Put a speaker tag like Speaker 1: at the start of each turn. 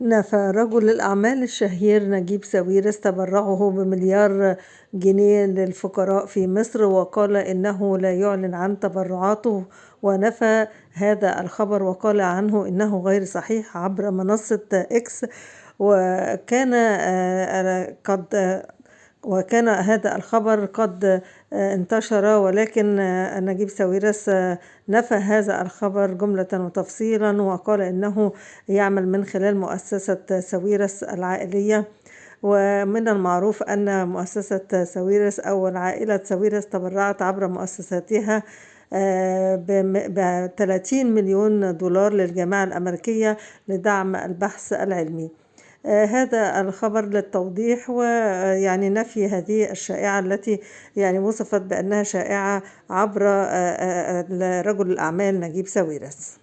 Speaker 1: نفى رجل الأعمال الشهير نجيب ساويرس تبرعه بمليار جنيه للفقراء في مصر، وقال إنه لا يعلن عن تبرعاته، ونفى هذا الخبر وقال عنه إنه غير صحيح عبر منصة إكس. وكان وكان هذا الخبر قد انتشر، ولكن نجيب ساويرس نفى هذا الخبر جملة وتفصيلا، وقال إنه يعمل من خلال مؤسسة ساويرس العائلية. ومن المعروف أن مؤسسة ساويرس أو عائلة ساويرس تبرعت عبر مؤسساتها ب30 مليون دولار للجامعة الأمريكية لدعم البحث العلمي. هذا الخبر للتوضيح ويعني نفي هذه الشائعة التي يعني وصفت بأنها شائعة عبر رجل الأعمال نجيب ساويرس.